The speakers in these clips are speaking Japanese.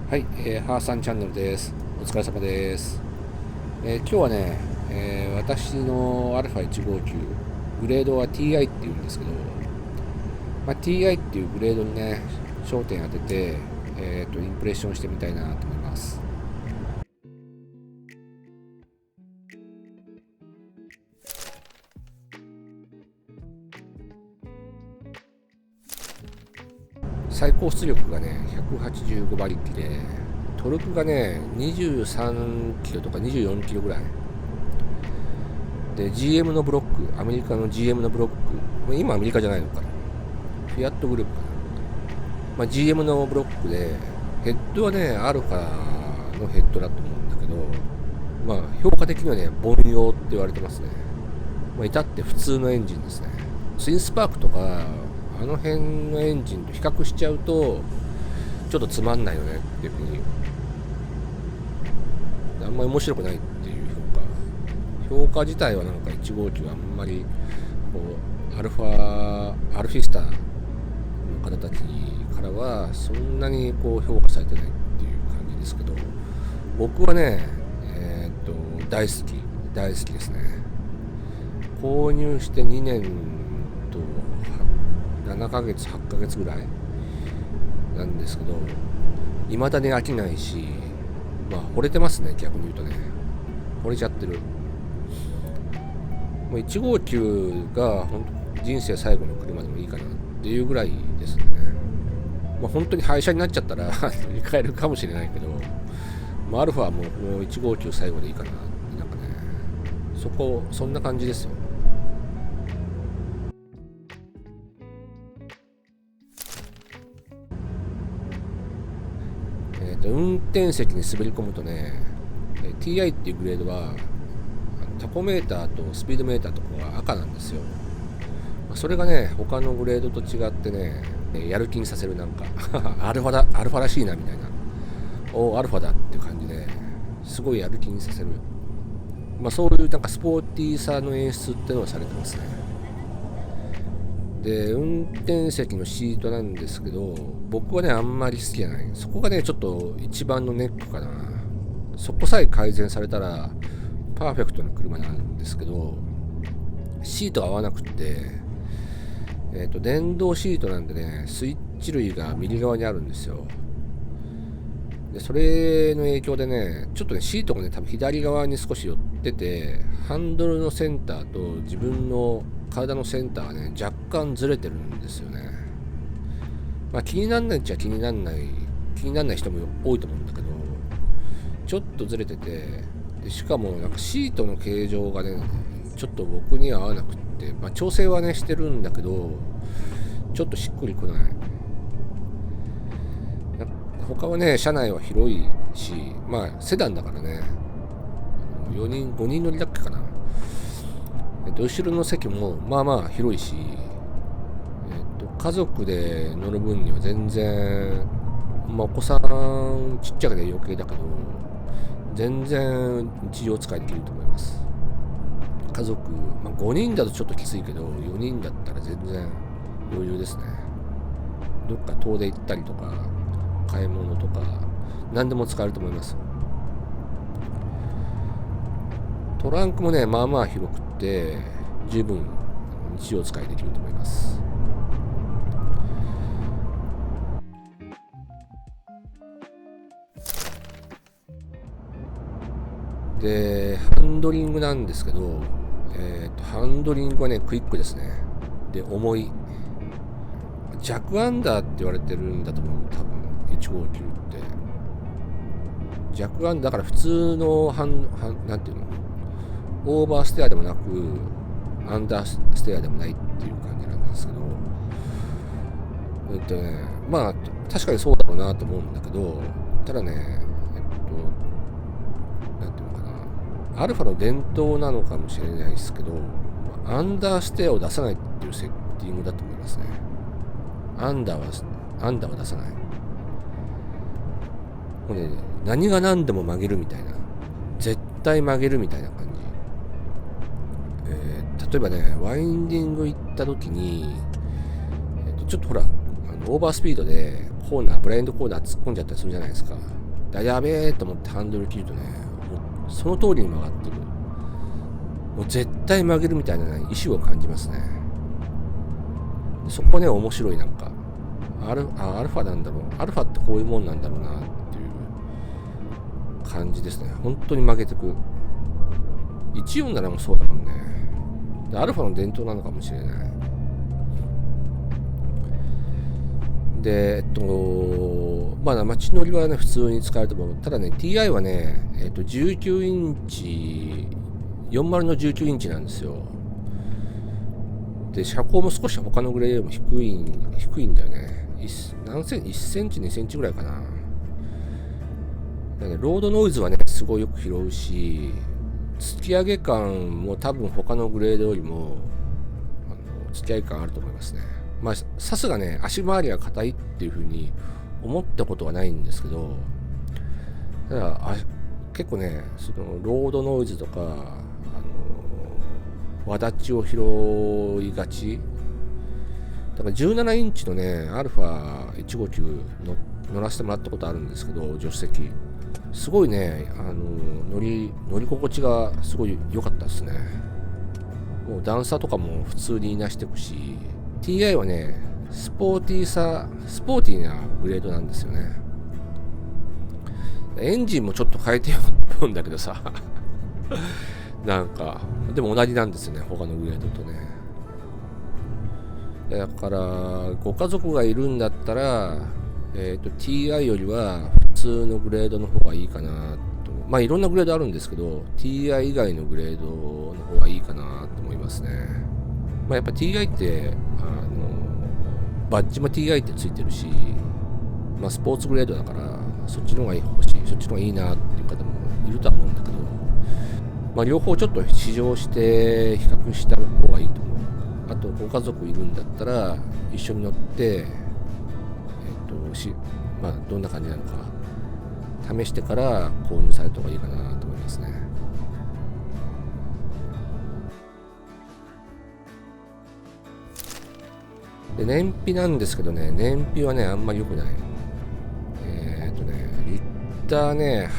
はい、ハーさんチャンネルです。お疲れ様です。今日はね、私の α159 グレードは TI っていうんですけど、TI っていうグレードにね、焦点当てて、インプレッションしてみたいなと思います。最高出力がね、185馬力で、トルクがね、23キロとか24キロぐらい。で、GM のブロック、アメリカの GM のブロック、今アメリカじゃないのかな。フィアットグループかな。GM のブロックで、ヘッドはね、アルファのヘッドだと思うんだけど、評価的にはね、凡庸って言われてますね。至って普通のエンジンですね。ツインスパークとか、あの辺のエンジンと比較しちゃうと、ちょっとつまんないよねっていうふうに、あんまり面白くないっていう評価自体はなんか159はあんまりこうアルフィスタの方たちからはそんなにこう評価されてないっていう感じですけど、僕はね、大好きですね。購入して2年と7ヶ月8ヶ月ぐらいなんですけど、未だに飽きないし、惚れてますね。逆に言うとね、惚れちゃってる。もう159が本当人生最後の車でもいいかなっていうぐらいですね。本当に廃車になっちゃったら乗り換えるかもしれないけど、アルファはもう159最後でいいかな。なんかね、そんな感じですよ。運転席に滑り込むとね、TI っていうグレードはタコメーターとスピードメーターとかが赤なんですよ。それがね、他のグレードと違ってね、やる気にさせる。なんかアルファらしいなみたいな、アルファだっていう感じですごいやる気にさせる。そういうなんかスポーティーさの演出ってのがされてますね。で、運転席のシートなんですけど、僕はねあんまり好きじゃない。そこがねちょっと一番のネックかな。そこさえ改善されたらパーフェクトな車なんですけど、シートが合わなくって、電動シートなんでね、スイッチ類が右側にあるんですよ。でそれの影響でね、ちょっとねシートがね多分左側に少し寄ってて、ハンドルのセンターと自分の体のセンターがね若干ずれてるんですよね。気にならないっちゃ気にならない人も多いと思うんだけど、ちょっとずれてて、でしかもなんかシートの形状がねちょっと僕には合わなくって、調整はねしてるんだけど、ちょっとしっくりこない。他はね車内は広いし、セダンだからね、4人5人乗りだっけかな。後ろの席も広いし、家族で乗る分には全然、お子さんちっちゃくて余計だけど全然日常使いできると思います。家族、5人だとちょっときついけど4人だったら全然余裕ですね。どっか遠出行ったりとか買い物とか何でも使えると思います。トランクもね広くて十分日常使いできると思います。でハンドリングなんですけど、ハンドリングはねクイックですね。で重い。弱アンダーって言われてるんだと思う。多分159って弱アンダーだから、普通のなんていうの、オーバーステアでもなくアンダーステアでもないっていう感じなんですけど、確かにそうだろうなと思うんだけど、ただね、なんていうのかな、アルファの伝統なのかもしれないですけど、アンダーステアを出さないっていうセッティングだと思いますね。アンダーは出さない。もうね、何が何でも曲げるみたいな、絶対曲げるみたいな感じ。例えばね、ワインディング行った時に、ちょっとほら、オーバースピードでコーナー、ブラインドコーナー突っ込んじゃったりするじゃないですか。やべえと思ってハンドル切るとね、もうその通りに曲がってる。もう絶対曲げるみたいな、ね、意志を感じますね。そこね、面白い。なんかアルファなんだろう、アルファってこういうもんなんだろうなっていう感じですね。本当に曲げてく。147もそうだもんね。アルファの伝統なのかもしれない。で、まだ街乗りはね、普通に使えると思う。ただね、TI はね、19インチ、40の19インチなんですよ。で、車高も少し他のグレードよりも低いんだよね。1センチ、2センチぐらいかな。だね、ロードノイズはね、すごいよく拾うし、突き上げ感も多分他のグレードよりも突き上げ感あると思いますね。まあ、さすがね、足回りが硬いっていう風に思ったことはないんですけど、ただ結構ね、そのロードノイズとか、わだちを拾いがち。だから17インチのね、アルファ159乗らせてもらったことあるんですけど、助手席。すごいね、乗り心地がすごい良かったですね。もう段差とかも普通にいなしていくし、TI はね、スポーティーなグレードなんですよね。エンジンもちょっと変えてよと思うんだけどさなんかでも同じなんですよね、他のグレードとね。だからご家族がいるんだったら、TI よりは普通のグレードの方がいいかなと。まあいろんなグレードあるんですけど、 TI 以外のグレードの方がいいかなと思いますね。まあやっぱ TI ってバッジも TI ってついてるし、まあスポーツグレードだからそっちの方が欲しい、そっちの方がいいなっていう方もいるとは思うんだけど、まあ両方ちょっと試乗して比較した方がいいと思う。あとご家族いるんだったら一緒に乗ってまあどんな感じなのか試してから購入された方がいいかなと思いますね。で燃費なんですけどね、燃費はねあんまり良くない。リッターね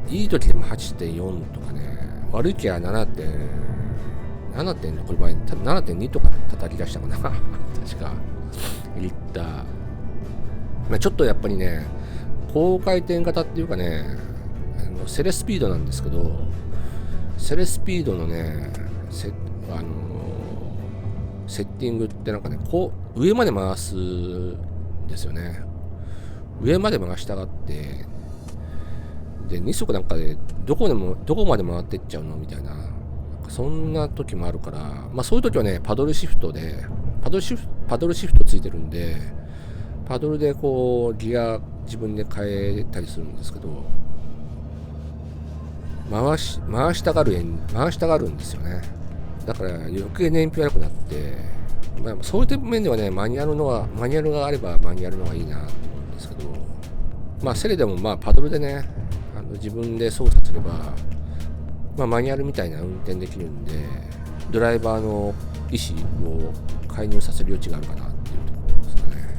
いい時でも 8.4 とかね、悪い時は7.6倍、多分 7.2 とか叩き出したかな確かリッター。まあ、ちょっとやっぱりね、高回転型っていうかね、セレスピードなんですけど、セレスピードのねセッティングってなんかね、こう上まで回すんですよね。上まで回したがって、で2速なんかでどこまで回ってっちゃうのみたいな、そんな時もあるから、まあそういう時はね、パドルシフトついてるんで、パドルでこうギア自分で変えたりするんですけど、回したがるんですよね。だから余計燃費悪くなって、まあ、そういう面ではね、マニュアルがあればマニュアルの方がいいなと思うんですけど、まあセレでもまあパドルでね、自分で操作すれば、まあ、マニュアルみたいな運転できるんで、ドライバーの意思を介入させる余地があるかなっていうところですかね。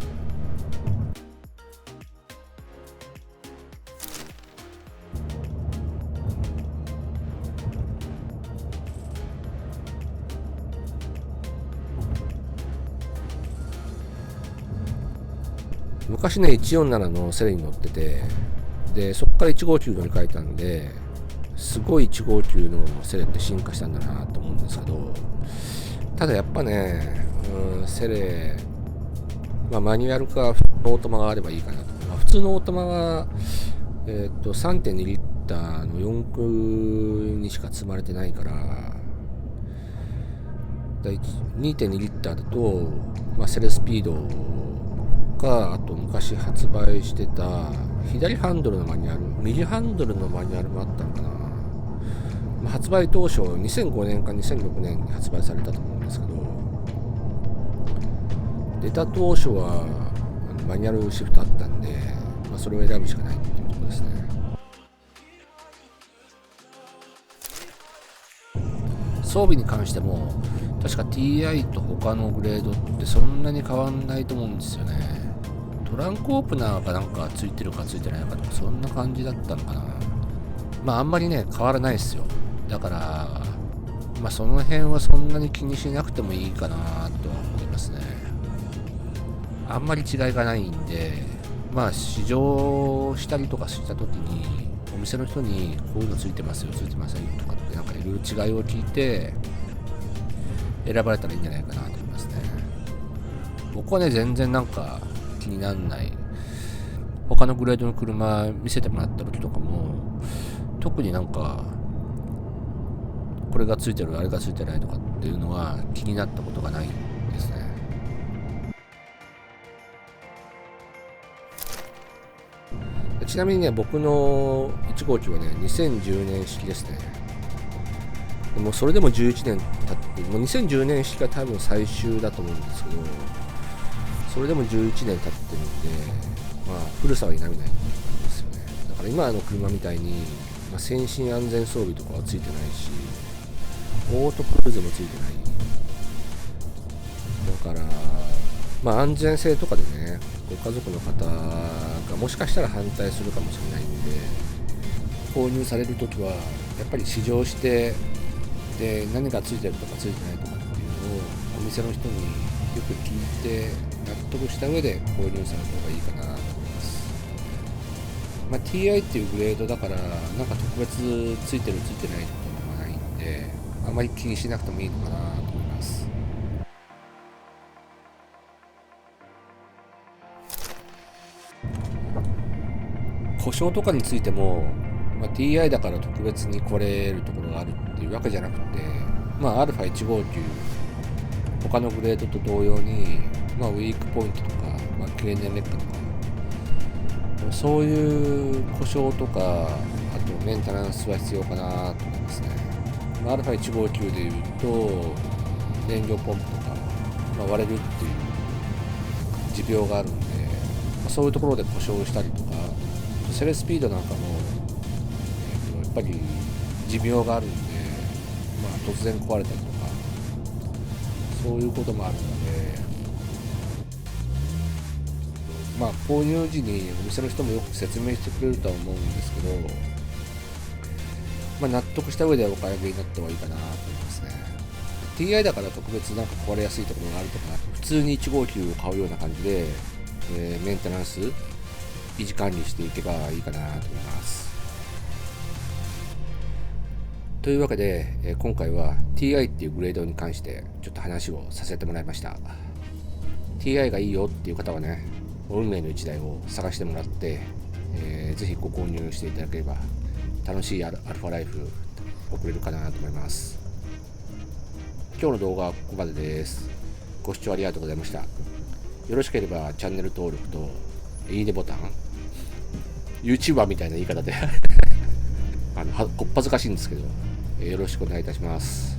昔ね147のセレに乗ってて、でそこから159乗り換えたんで、すごい159のセレって進化したんだなと思うんですけど、ただやっぱね、セレ、まあ、マニュアルか普通のオートマがあればいいかなと。まあ、普通のオートマは、3.2 リッターの4駆にしか積まれてないから、2.2 リッターだと、まあ、セレスピードか、あと昔発売してた左ハンドルのマニュアル、右ハンドルのマニュアルもあったのかな。まあ、発売当初2005年か2006年に発売されたと思うんですけど、出た当初はマニュアルシフトあったんで、まあ、それを選ぶしかないっていうところですね。装備に関しても確か TI と他のグレードってそんなに変わんないと思うんですよね。トランクオープナーがなんかついてるかついてないかとかそんな感じだったのかな。まああんまりね変わらないですよ。だからまあその辺はそんなに気にしなくてもいいかなとは思いますね。あんまり違いがないんで、まあ試乗したりとかした時にお店の人にこういうのついてますよついてませんよとかってなんかいろいろ違いを聞いて選ばれたらいいんじゃないかなと思いますね。僕はね全然なんか気にならない。他のグレードの車見せてもらった時とかも特になんかこれがついてるあれがついてないとかっていうのは気になったことがないですね。ちなみにね僕の159はね2010年式ですね。もうそれでも11年経ってもう2010年式が多分最終だと思うんですけど、それでも11年経ってるんで、まあ古さは否めないって感じですよね。だから今の車みたいに、まあ、先進安全装備とかはついてないし、オートクルーズもついてない。だからまあ安全性とかでね、ご家族の方がもしかしたら反対するかもしれないんで、購入されるときはやっぱり試乗してで何がついてるとかついてないとかっていうのをお店の人によく聞いて納得した上で購入された方がいいかなと思います。まあ、TI っていうグレードだからなんか特別ついてるついてないっていうのはないんであまり気にしなくてもいいのかなと思います。故障とかについても、まあ、TI だから特別に来れるところがあるっていうわけじゃなくて、まあ、α159 他のグレードと同様に、まあ、ウィークポイントとか、まあ、経年劣化とかそういう故障とかあとメンテナンスは必要かなと思いますね。まあ、α159 でいうと燃料ポンプとか、まあ、割れるっていう持病があるんで、まあ、そういうところで故障したりとかセレスピードなんかも、やっぱり寿命があるんで、まあ、突然壊れたりとかそういうこともあるので、まあ購入時にお店の人もよく説明してくれるとは思うんですけど、まあ、納得した上でお買い上げになった方がいいかなと思いますね。 TI だから特別なんか壊れやすいところがあるとか普通に159を買うような感じで、メンテナンス維持管理していけばいいかなと思います。というわけで、今回は TI っていうグレードに関してちょっと話をさせてもらいました。 TI がいいよっていう方はね運命の1台を探してもらって、ぜひご購入していただければ楽しいアルファライフ送れるかなと思います。今日の動画はここまでです。ご視聴ありがとうございました。よろしければチャンネル登録といいねボタン YouTuber みたいな言い方でこっぱずかしいんですけど、よろしくお願いいたします。